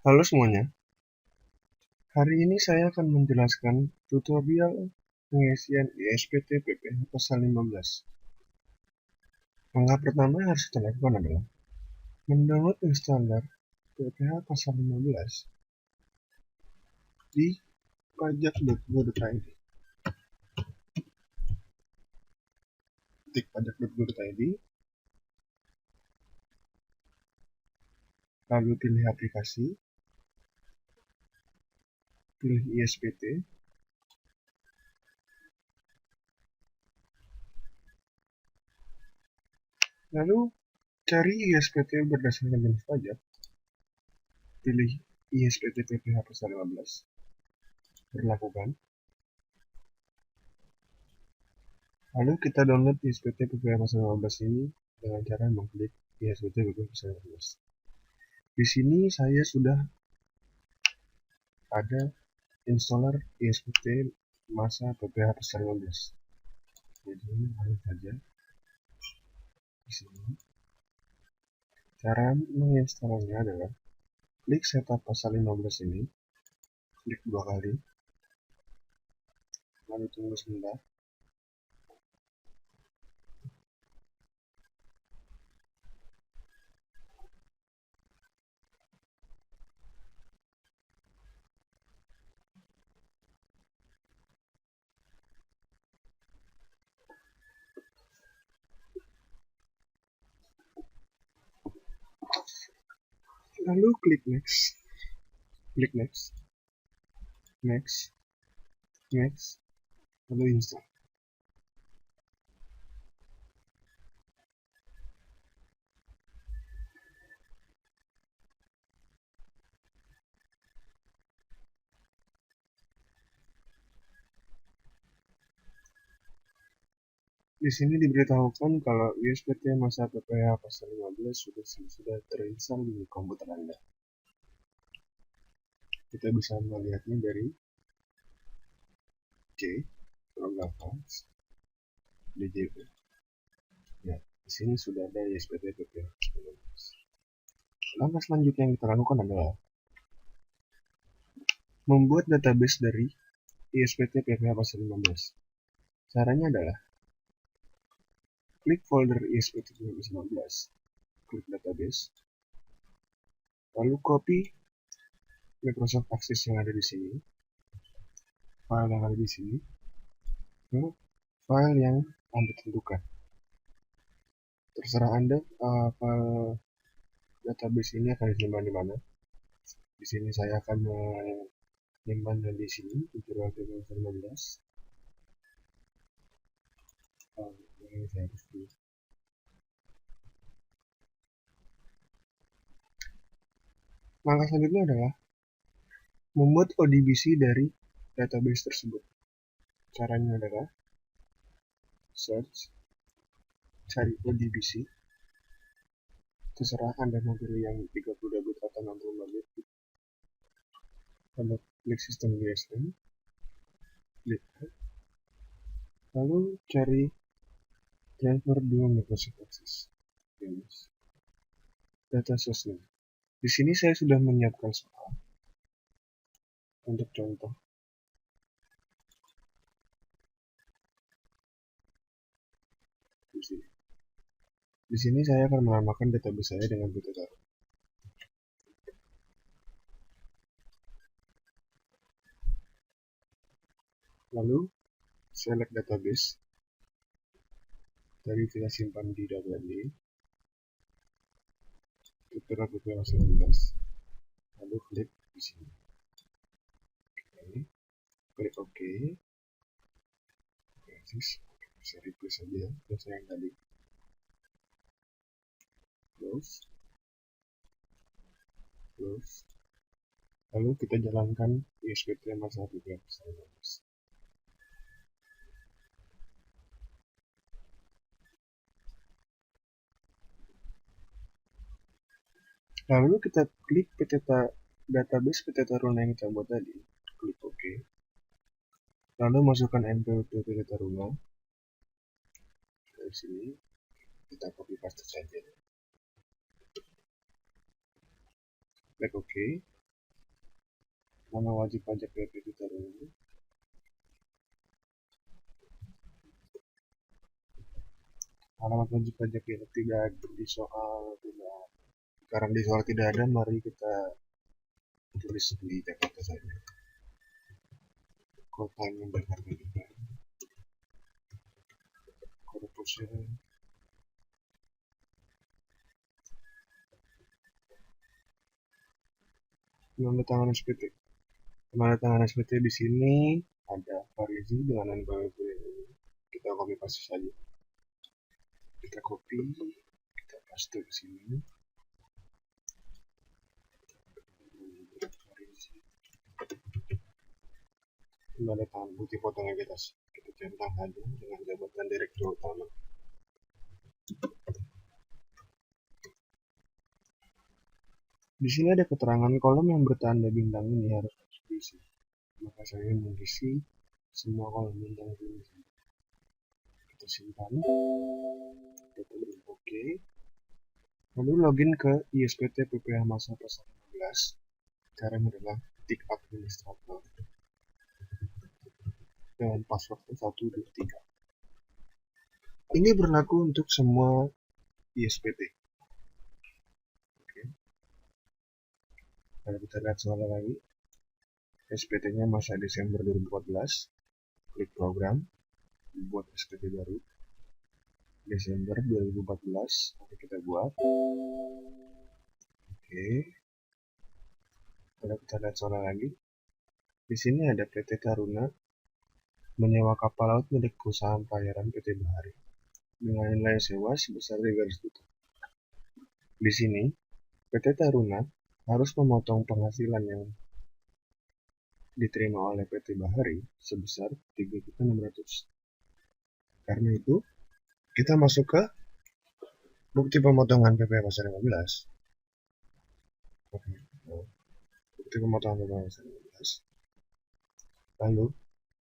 Halo semuanya, hari ini saya akan menjelaskan tutorial pengisian ISPT PPH pasal 15. Langkah pertama yang harus kita lakukan adalah mendownload installer PPH pasal 15 di pajak.go.id. Ketik pajak.go.id, lalu pilih aplikasi, pilih ISPT, lalu cari ISPT berdasarkan jenis pajak, pilih ISPT PPH pasal 15, berlakukan. Lalu kita download ISPT PPH pasal 15 ini dengan cara mengklik ISPT PPH pasal 15. Di sini saya sudah ada installer ISPT masa PPH pasal 15. Jadi langsung saja di sini. Cara menginstalnya adalah klik setup pasal 15 ini, klik 2 kali, lalu tunggu sebentar. Lalu klik next, next, lalu install. Di sini diberitahukan kalau ISPT masa PPH pasal 15 sudah terinstall di komputer Anda. Kita bisa melihatnya dari C, program files, DJP. Ya, di sini sudah ada ISPT PPH. Langkah selanjutnya yang kita lakukan adalah membuat database dari ISPT PPH pasal 15. Caranya adalah klik folder ISPT PPH pasal 15, klik database, lalu copy Microsoft Access yang ada di sini, file yang ada di sini, ke file yang Anda tentukan. Terserah Anda file database ini akan disimpan di mana. Di sini saya akan menyimpannya di sini, tutorial PPH 15. Ini saya harus dulu. Langkah selanjutnya adalah membuat ODBC dari database tersebut. Caranya adalah search, cari ODBC, terserah Anda mau pilih yang 32 bit atau 64 bit. Lalu klik sistem GSM, klik add, lalu cari driver 2 Microsoft Access, finish, data source name. Di sini saya sudah menyiapkan soal untuk contoh. Di sini saya akan menambahkan database saya dengan BTK. Lalu select database, dari kita simpan di WD, tutorial PPH 19, lalu klik di sini. Klik OK. Bisa replace saja data yang tadi. Close. Lalu kita jalankan ISPT masa PPH pasal 15. Lalu kita klik database PT Taruna yang kita buat tadi, klik OK. Lalu masukkan NPWP PT Taruna. Dari sini kita copy paste saja. Klik OK. nama wajib pajak PP Taruna, alamat wajib pajak yang tidak ada di soal, tidak. Karena di soal tidak ada, mari kita tulis di Jakarta saja. Kotanya Jakarta juga. Kode posnya. Penandatangan SPT. Penandatangan SPT di sini ada Farizi dengan NPWP. Kita copy paste saja. Kita copy, kita paste ke sini. Penandatangan bukti foto yang kita centang saja dengan jabatan direktur utama. Di sini ada keterangan kolom yang bertanda bintang ini harus diisi. Maka saya mengisi semua kolom bintang ini. Kita simpan. Kita beri OK. Lalu login ke ISPT PPH Masa Pasal 15. Caranya adalah ketik administrator dengan password 123. Ini berlaku untuk semua ISPT. Oke. Kalau kita lihat soal lagi, SPT-nya masa Desember 2014, klik program, buat SPT baru. Desember 2014, nanti kita buat. Oke. Kalau kita lihat soal lagi, di sini ada PT Taruna menyewa kapal laut milik perusahaan pelayaran PT Bahari dengan nilai sewa sebesar 300 juta. Di sini, PT Taruna harus memotong penghasilan yang diterima oleh PT Bahari sebesar 3.600. Karena itu, kita masuk ke bukti pemotongan PPh Pasal 15. Oke. Bukti pemotongan PPh Pasal 15. Lalu,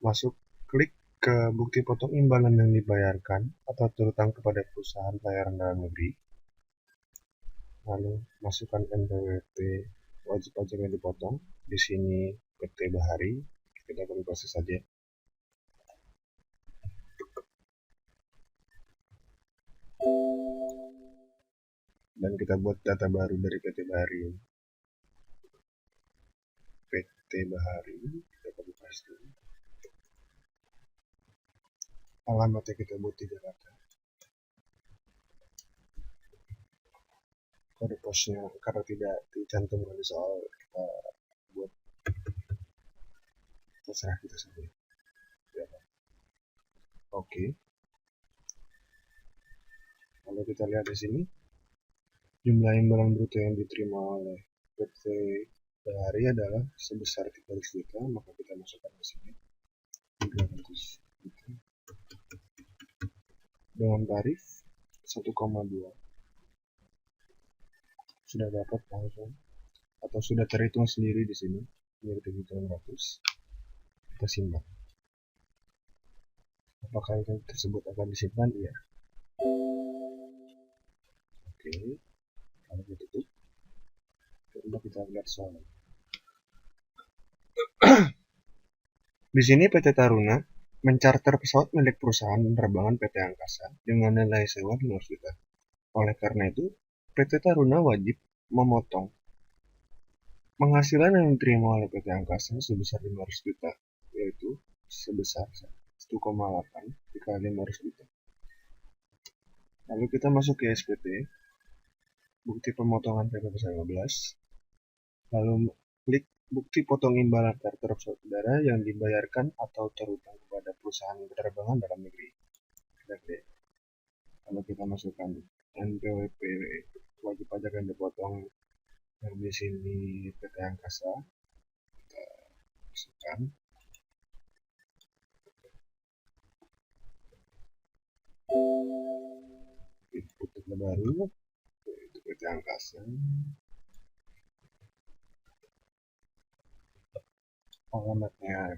masuk klik ke bukti potong imbalan yang dibayarkan atau terutang kepada perusahaan pelayaran dalam negeri. Lalu masukkan NPWP wajib pajak yang dipotong. Di sini PT Bahari, kita copy paste saja. Dan kita buat data baru dari PT Bahari. PT Bahari, kita copy paste. Alamatnya kita buat di Jakarta. Kode posnya karena tidak dicantumkan di soal, kita buat terserah kita saja. Ya. Oke. Kalau kita lihat di sini, jumlah imbalan bruto yang diterima oleh PT Bahari adalah sebesar 300 juta, maka kita masukkan ke sini 300 juta dengan tarif 1,2. Sudah dapat langsung atau sudah terhitung sendiri di sini menjadi 700. Kita simpan. Apakah itu tersebut akan disimpan? Iya. Oke, kalau ditutup, coba kita lihat soal. Di sini PT Taruna mencarter pesawat milik perusahaan penerbangan PT Angkasa dengan nilai sewa 500 juta. Oleh karena itu, PT Taruna wajib memotong penghasilan yang diterima oleh PT Angkasa sebesar 500 juta, yaitu sebesar 1,8 dikali 500 juta. Lalu kita masuk ke SPT, bukti pemotongan PP Pasal 15, lalu klik bukti potong imbalan charter saudara yang dibayarkan atau terutang kepada perusahaan penerbangan dalam negeri. Kita klik. Lalu kita masukkan NPWP wajib pajak yang dipotong yang di sini PT Angkasa. Kita masukkan. Input baru itu PT Angkasa. Alamatnya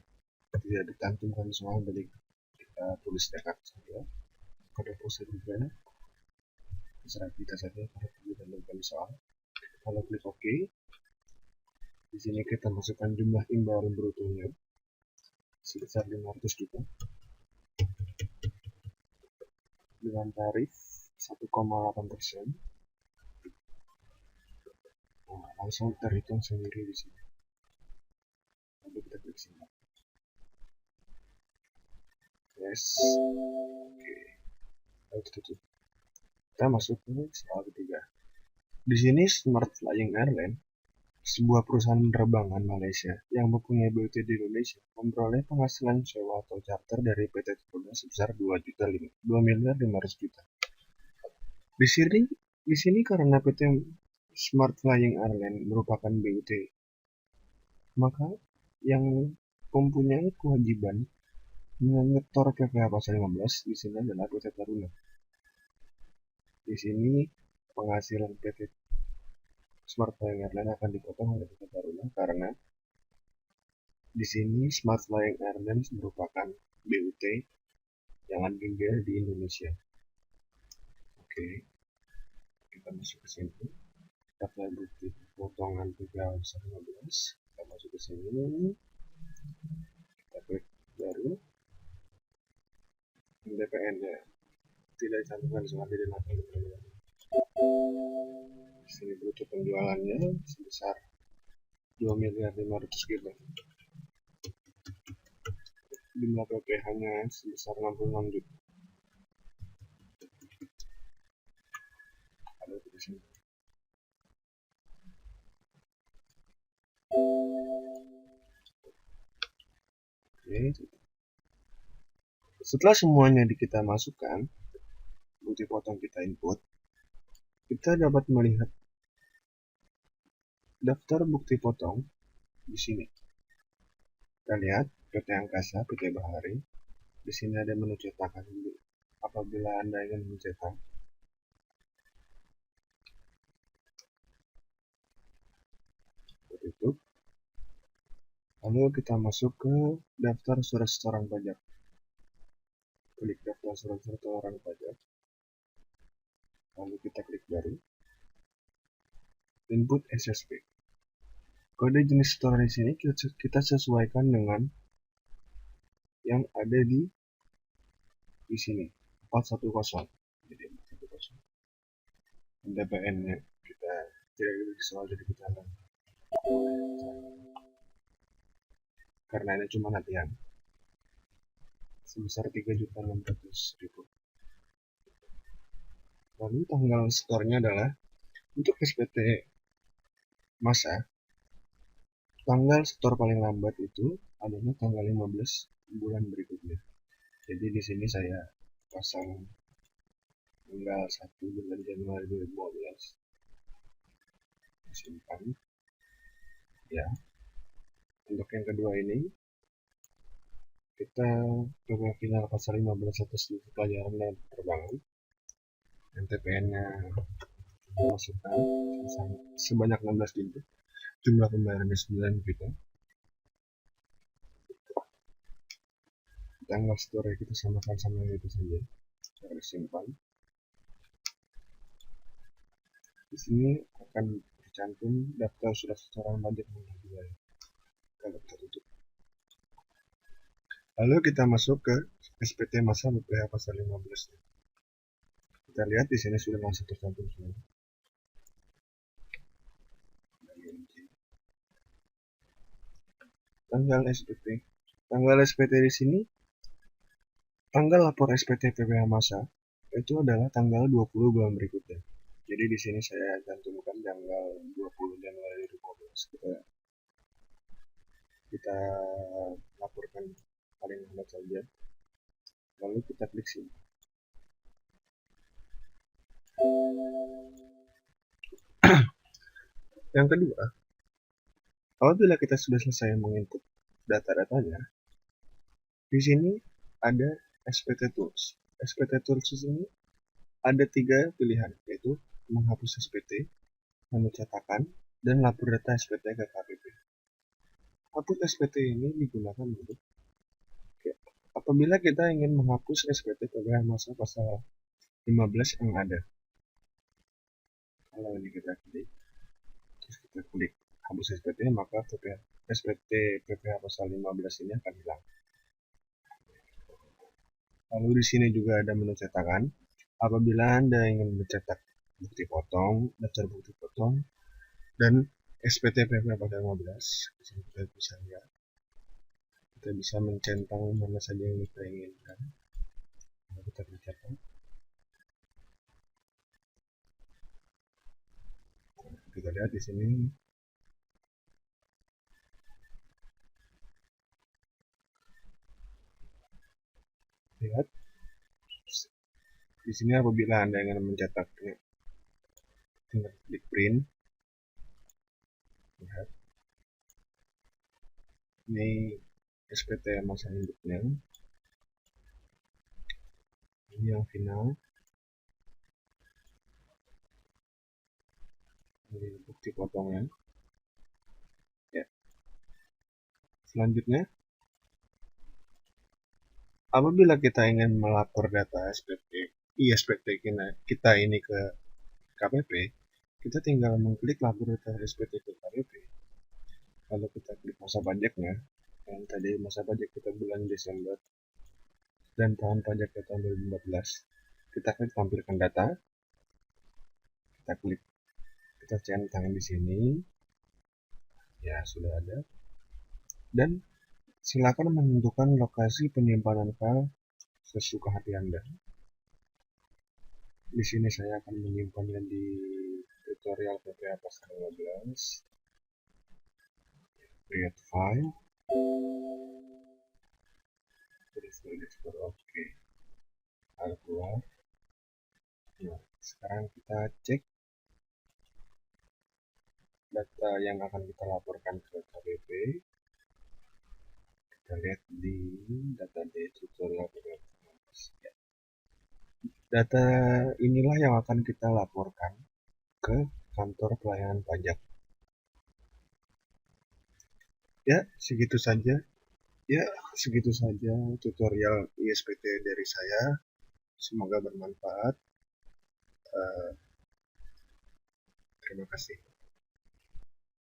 tidak dicantumkan soal, jadi kita tulis Jakarta saja. Kode pose juga terserah kita saja kalau tidak dicantumkan soal. Kalau klik OK, Di sini kita masukkan jumlah imbalan brutonya sebesar 500 juta dengan tarif 1,8%. Nah, langsung terhitung sendiri di sini. Lalu kita klik simpan. Yes. Oke. Lalu tutup. Kita masuk ke soal ketiga. Di sini Smart Flying Airline, sebuah perusahaan penerbangan Malaysia yang mempunyai BUT di Indonesia, memperoleh penghasilan sewa atau charter dari PT Tokopedia sebesar 2.500 juta. Di sini karena PT Smart Flying Airline merupakan BUT, maka yang mempunyai kewajiban menyetor PPh pasal 15 di sini adalah PT Taruna. Di sini penghasilan PT Smart Flying Airline akan dipotong oleh PT Taruna karena di sini Smart Flying Airlines merupakan BUT yang ada di Indonesia. Oke, kita masuk ke sini. Daftar bukti potongan PPh pasal 15. Kita masuk ke sini. Kita klik baru. DPN-nya tidak dicantumkan sebagai dinaikkan. Di sini bruto penjualannya sebesar 2.500 juta. Jumlah PPh-nya sebesar 66 juta. Ada di sini. Oke. Setelah semuanya kita masukkan, bukti potong kita input, kita dapat melihat daftar bukti potong di sini. Kita lihat PT Angkasa, PT Bahari. Di sini ada menu cetakan. Apabila Anda ingin mencetak, tutup. Lalu kita masuk ke daftar surat setoran pajak. Klik daftar surat setoran pajak. Lalu kita klik baru. Input SSP. Kode jenis setoran di sini kita sesuaikan dengan yang ada di sini 410. Jadi 410. DPN-nya kita tidak visual, jadi kita karena ini cuma latihan sebesar 3.600.000. Lalu tanggal setornya adalah untuk SPT masa, tanggal setor paling lambat itu adalah tanggal 15 bulan berikutnya. Jadi di sini saya pasang tanggal 1 bulan Januari 2015. Simpan. Ya. Untuk yang kedua ini kita coba final pasal 15 atas pelajaran dan penerbangan. TPN-nya masukkan sebanyak 16 digit. Jumlah pembayarannya 9 juta. Tanggal store kita samakan sama itu saja. Cara simpan. Di sini akan tercantum daftar surat setoran pajak yang dibayar. Kalau kita tutup. Lalu kita masuk ke SPT masa BPH pasal 15. Kita lihat di sini sudah langsung tercantum semua. Tanggal SPT. Tanggal SPT di sini, tanggal lapor SPT PPh masa itu adalah tanggal 20 bulan berikutnya. Jadi di sini saya cantumkan tanggal 20 Januari 2015. Kita laporkan paling lambat saja. Lalu kita klik sini. Yang kedua, apabila kita sudah selesai menginput data-datanya, di sini ada SPT Tools. SPT Tools ini ada 3 pilihan, yaitu menghapus SPT, menu cetakan, dan lapor data SPT ke KPP. Hapus SPT ini digunakan untuk apabila kita ingin menghapus SPT PPh masa pasal 15 yang ada. Kalau ini kita klik, terus kita klik hapus SPT, maka SPT PPh pasal 15 ini akan hilang. Lalu di sini juga ada menu cetakan. Apabila Anda ingin mencetak bukti potong, daftar bukti potong, dan SPT PPh pasal 15, di sini kita bisa lihat. Kita bisa mencentang mana saja yang kita inginkan. Kita kerjakan. Kita lihat di sini. Lihat. Di sini apabila Anda ingin mencetaknya, tinggal klik print. Lihat. Ini SPT masa hidupnya. Ini yang final. Ini bukti potongnya. Ya. Selanjutnya, apabila kita ingin melapor data SPT kita ini ke KPP, kita tinggal mengklik lapor data SPT ke KPP. Lalu kita klik masa pajaknya, yang tadi masa pajak kita bulan Desember dan tahun pajaknya tahun 2014. Kita klik tampilkan data, kita centang di sini, ya sudah ada. Dan silakan menentukan lokasi penyimpanan file sesuka hati Anda. Di sini saya akan menyimpannya di tutorial PPh pasal 15. Create file. Oke. File keluar. Nah, sekarang kita cek data yang akan kita laporkan ke KPP. Kita lihat di database tutorial PPh. Ya. Data inilah yang akan kita laporkan ke kantor pelayanan pajak. Ya, segitu saja tutorial ISPT dari saya. Semoga bermanfaat. Terima kasih.